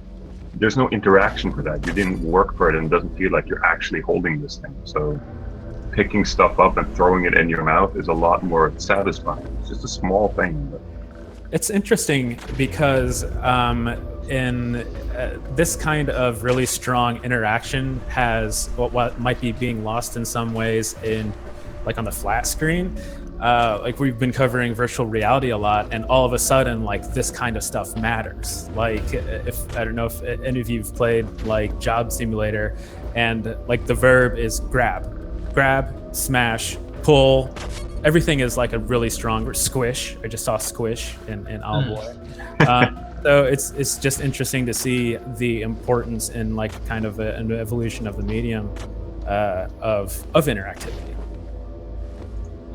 there's no interaction for that. You didn't work for it, and it doesn't feel like you're actually holding this thing. So picking stuff up and throwing it in your mouth is a lot more satisfying. It's just a small thing. But It's interesting because in this kind of really strong interaction has what might be being lost in some ways in like on the flat screen. Like we've been covering virtual reality a lot, and all of a sudden, like this kind of stuff matters. Like if I don't know if any of you've played like Job Simulator, and like the verb is grab, smash, pull. Everything is like a really strong squish. I just saw squish in Owlboy. So it's just interesting to see the importance in like kind of an evolution of the medium of interactivity.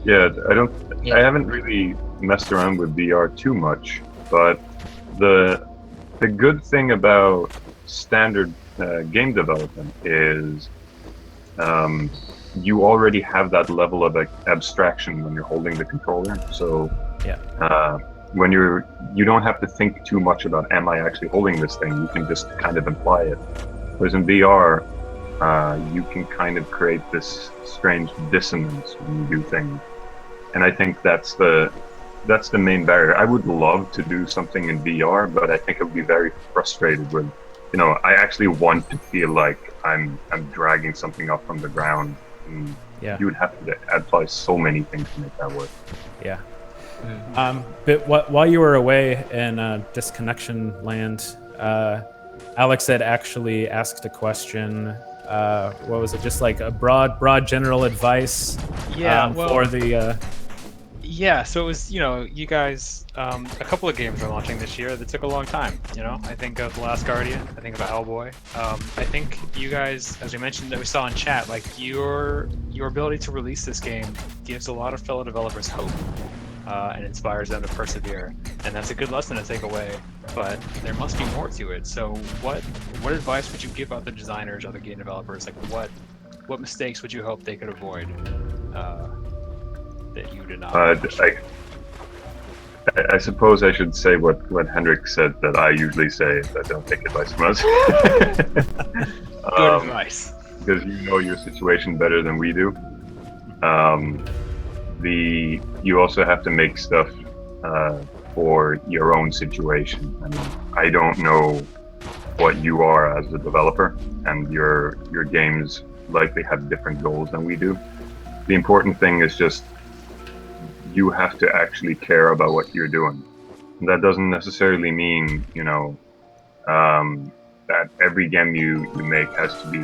yeah, Yeah. I haven't really messed around with VR too much, but the good thing about standard game development is you already have that level of abstraction when you're holding the controller. So Yeah. when you don't have to think too much about, am I actually holding this thing? You can just kind of imply it. Whereas in VR, you can kind of create this strange dissonance when you do things. And I think that's the main barrier. I would love to do something in VR, but I think I would be very frustrated with, I actually want to feel like I'm dragging something up from the ground. And Yeah. you would have to apply so many things to make that work. Yeah. But while you were away in disconnection land, Alex had actually asked a question. What was it? Just like a broad general advice. Yeah, well, for the. Yeah, so it was, you guys, a couple of games are launching this year that took a long time, I think of The Last Guardian, I think of Owlboy. I think you guys, as we mentioned that we saw in chat, like your ability to release this game gives a lot of fellow developers hope, and inspires them to persevere. And that's a good lesson to take away, but there must be more to it. So what advice would you give other designers, other game developers? Like what mistakes would you hope they could avoid? That you did not. I suppose I should say what Henrik said that I usually say. I don't take advice from us. Good advice. Because you know your situation better than we do. You also have to make stuff for your own situation. I mean, I don't know what you are as a developer, and your games likely have different goals than we do. The important thing is just you have to actually care about what you're doing. And that doesn't necessarily mean, that every game you make has to be,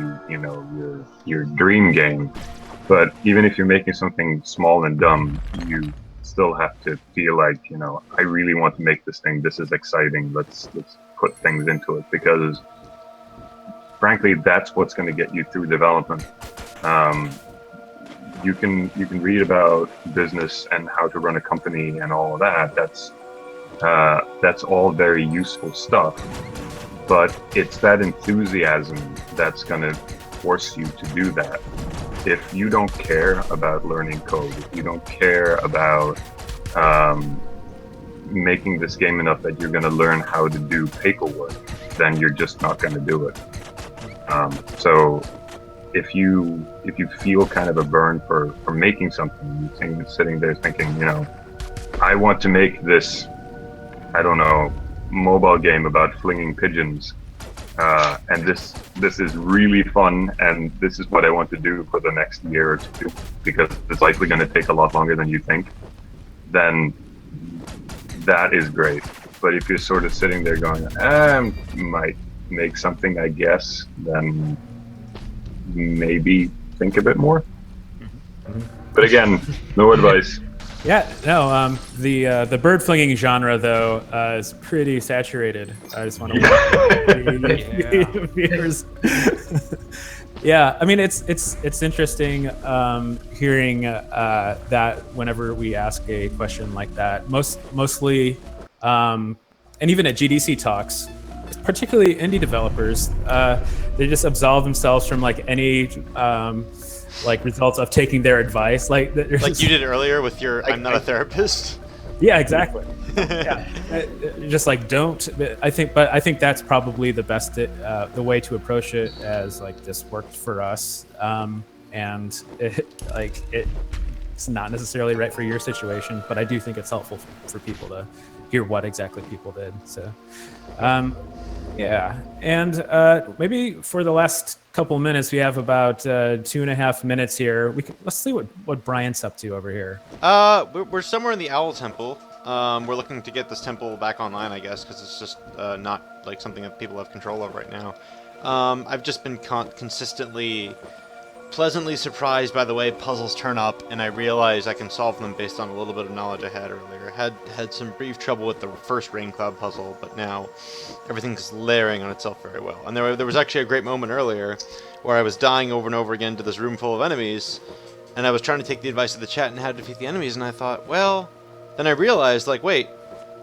your dream game. But even if you're making something small and dumb, you still have to feel like, I really want to make this thing. This is exciting. Let's put things into it, because frankly, that's what's going to get you through development. You can read about business and how to run a company and all of that. That's all very useful stuff, but it's that enthusiasm that's going to force you to do that. If you don't care about learning code, if you don't care about making this game enough that you're going to learn how to do paperwork, then you're just not going to do it. So if you feel kind of a burn for making something, you're sitting there thinking, I want to make this, I don't know, mobile game about flinging pigeons, and this is really fun, and this is what I want to do for the next year or two, because it's likely going to take a lot longer than you think, then that is great. But if you're sort of sitting there going, might make something, I guess, then maybe think a bit more. But again, no advice. Yeah, no. The bird flinging genre though is pretty saturated. I just want to viewers. Yeah, I mean it's interesting hearing that whenever we ask a question like that, mostly, and even at GDC talks, particularly indie developers, they just absolve themselves from like any results of taking their advice, like you did earlier with your I'm not a therapist. Yeah, exactly. Yeah, just like don't. I think that's probably the best the way to approach it, as like this worked for us. and it's not necessarily right for your situation, but I do think it's helpful for people to hear what exactly people did. So, yeah, and maybe for the last couple minutes, we have about 2.5 minutes here. Let's see what Brian's up to over here. We're somewhere in the Owl Temple. We're looking to get this temple back online, I guess, because it's just not like something that people have control of right now. I've just been consistently pleasantly surprised by the way puzzles turn up, and I realize I can solve them based on a little bit of knowledge I had earlier. Had some brief trouble with the first Rain Cloud puzzle, but now everything's layering on itself very well. And there was actually a great moment earlier where I was dying over and over again to this room full of enemies, and I was trying to take the advice of the chat and how to defeat the enemies, and I thought, well, then I realized, like, wait,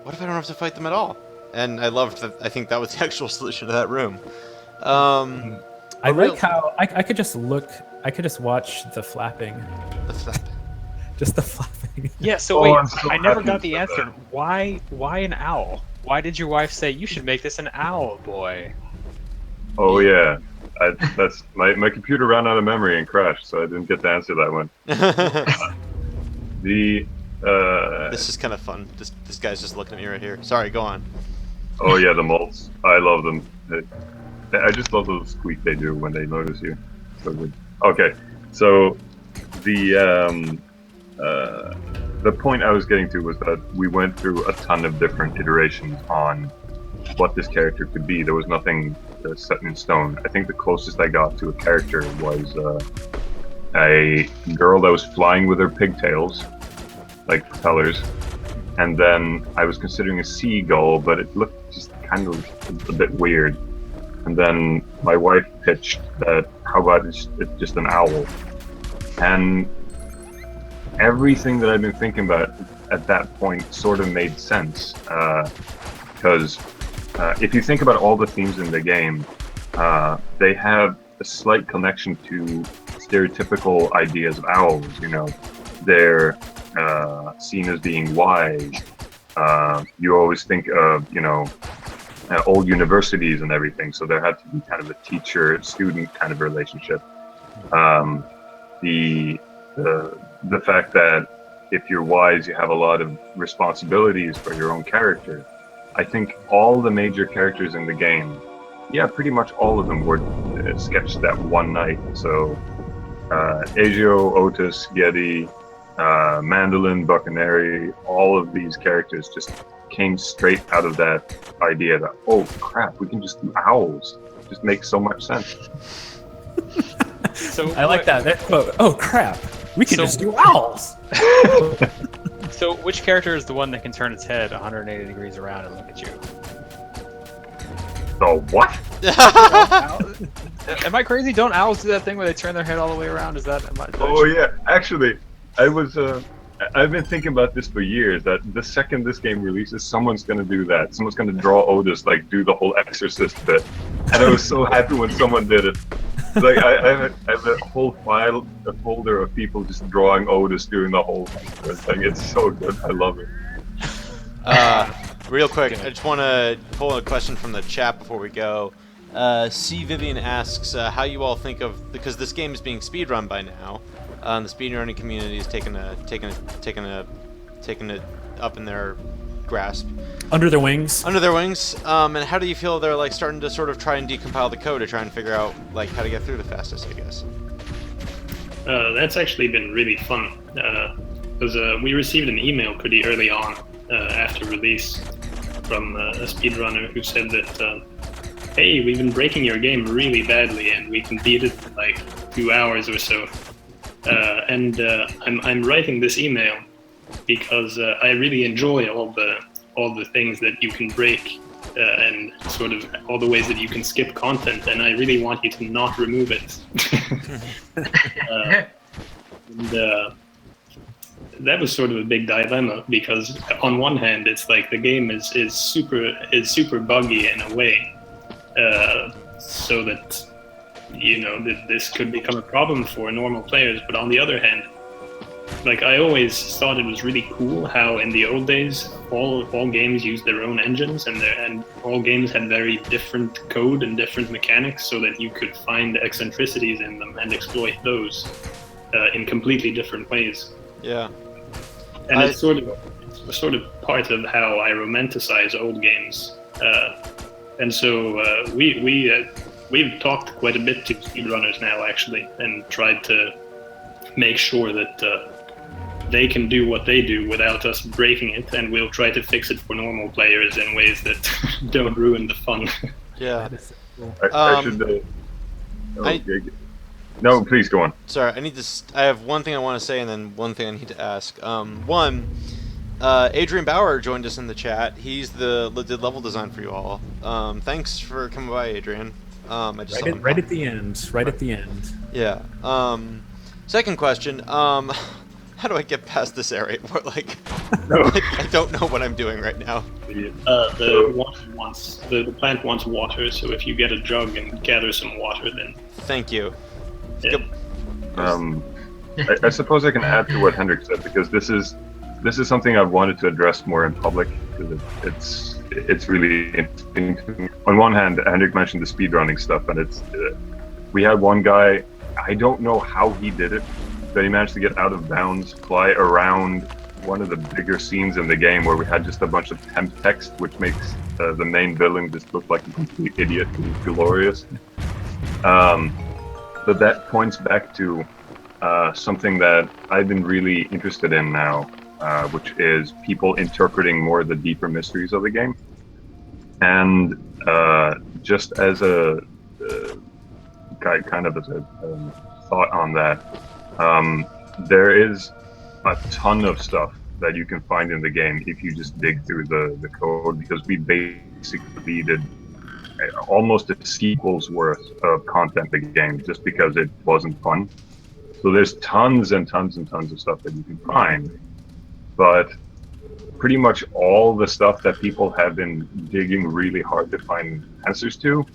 what if I don't have to fight them at all? And I loved that. I think that was the actual solution to that room. I like how I could just look. I could just watch the flapping. Just the flapping. Yeah, so wait, I never got the answer. Why an owl? Why did your wife say you should make this an owl boy? Oh yeah, that's my computer ran out of memory and crashed, so I didn't get to answer that one. This is kind of fun. This guy's just looking at me right here. Sorry, go on. Oh yeah, the molts. I love them. I just love those squeak they do when they notice you. So good. Okay, so the point I was getting to was that we went through a ton of different iterations on what this character could be. There was nothing set in stone. I think the closest I got to a character was a girl that was flying with her pigtails, like propellers, and then I was considering a seagull, but it looked just kind of a bit weird. And then my wife pitched that, how about it's just an owl? And everything that I've been thinking about at that point sort of made sense. Because if you think about all the themes in the game, they have a slight connection to stereotypical ideas of owls. You know, they're seen as being wise. You always think of, you know, old universities and everything, so there had to be kind of a teacher-student kind of relationship. The fact that if you're wise, you have a lot of responsibilities for your own character. I think all the major characters in the game, yeah, pretty much all of them were sketched that one night. So Ezio, Otis, Geddy, Mandolin, Buccaneri, all of these characters just came straight out of that idea that, oh crap, we can just do owls. It just makes so much sense. So I like that quote. Oh crap, we can just do owls. So which character is the one that can turn its head 180 degrees around and look at you? So what? Am I crazy? Don't owls do that thing where they turn their head all the way around? Is that? Oh yeah, actually, I've been thinking about this for years, that the second this game releases, someone's going to do that. Someone's going to draw Otis, like, do the whole Exorcist bit. And I was so happy when someone did it. Like, I have a whole folder of people just drawing Otis doing the whole thing. It's so good. I love it. Real quick, I just want to pull a question from the chat before we go. C. Vivian asks how you all think of, because this game is being speedrun by now. The speedrunning community is taking it up in their grasp. Under their wings. Under their wings. And how do you feel they're like starting to sort of try and decompile the code to try and figure out like how to get through the fastest, I guess? That's actually been really fun. Because we received an email pretty early on after release from a speedrunner who said that, hey, we've been breaking your game really badly and we can beat it in like 2 hours or so. I'm writing this email because I really enjoy all the things that you can break and sort of all the ways that you can skip content, and I really want you to not remove it. That was sort of a big dilemma because on one hand it's like the game is super buggy in a way, so that, you know, that this could become a problem for normal players, but on the other hand, like I always thought it was really cool how in the old days all games used their own engines and all games had very different code and different mechanics, so that you could find eccentricities in them and exploit those in completely different ways. Yeah. And it's sort of part of how I romanticize old games. And so we've talked quite a bit to speedrunners now, actually, and tried to make sure that they can do what they do without us breaking it, and we'll try to fix it for normal players in ways that don't ruin the fun. Yeah. I should. No, please go on. Sorry, I have one thing I want to say and then one thing I need to ask. Adrian Bauer joined us in the chat. He's did level design for you all. Thanks for coming by, Adrian. I just Right at the end. Right at the end. Yeah. Second question. How do I get past this area? Where, like, I don't know what I'm doing right now. The plant wants water, so if you get a jug and gather some water, then. Thank you. Yeah. I suppose I can add to what Hendrik said, because this is something I've wanted to address more in public, because it's really interesting to me. On one hand, Hendrik mentioned the speedrunning stuff, and we had one guy, I don't know how he did it, but he managed to get out of bounds, fly around one of the bigger scenes in the game where we had just a bunch of temp text, which makes the main villain just look like a complete idiot. It was glorious. But that points back to something that I've been really interested in now, which is people interpreting more of the deeper mysteries of the game. And just as a kind of as a thought on that, there is a ton of stuff that you can find in the game if you just dig through the code, because we basically did almost a sequel's worth of content in the game just because it wasn't fun. So there's tons and tons and tons of stuff that you can find, but pretty much all the stuff that people have been digging really hard to find answers to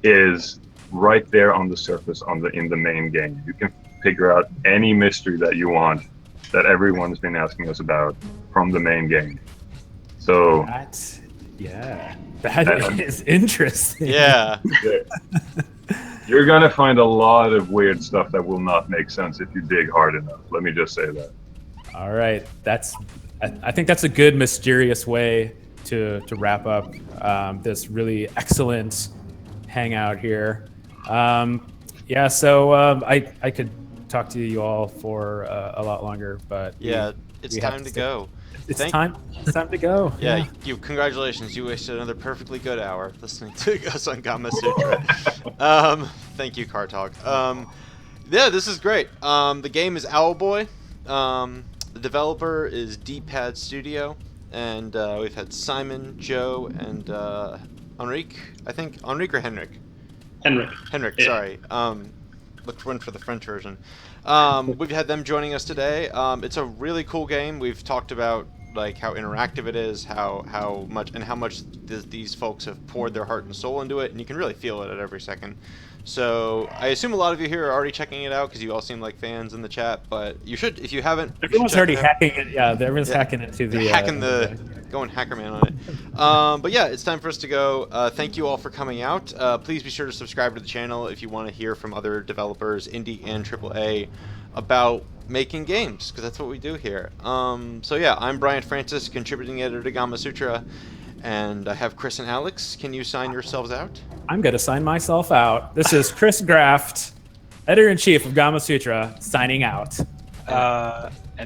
is right there on the surface in the main game. You can figure out any mystery that you want that everyone's been asking us about from the main game. So that is interesting. Yeah. You're gonna find a lot of weird stuff that will not make sense if you dig hard enough. Let me just say that. All right, I think that's a good mysterious way to wrap up this really excellent hangout here. So I could talk to you all for a lot longer, but it's time to go. It's time to go. Yeah, congratulations. You wasted another perfectly good hour listening to us on Gamasutra. Thank you, Kartog. This is great. The game is Owlboy. The developer is D-Pad Studio, and we've had Simon, Joe, and Enrique. I think Enrique or Henrik. Henrik. Yeah. Sorry. Went for the French version. We've had them joining us today. It's a really cool game. We've talked about like how interactive it is, how much these folks have poured their heart and soul into it, and you can really feel it at every second. So I assume a lot of you here are already checking it out because you all seem like fans in the chat. But you should, if you haven't. Everyone's already hacking it. Yeah, everyone's hacking into the. Going Hackerman on it. But yeah, it's time for us to go. Thank you all for coming out. Please be sure to subscribe to the channel if you want to hear from other developers, indie and AAA, about making games, because that's what we do here. So yeah, I'm Brian Francis, contributing editor to Gamasutra, and I have Chris and Alex. Can you sign yourselves out? I'm going to sign myself out. This is Chris Graft, editor-in-chief of Gamasutra, signing out.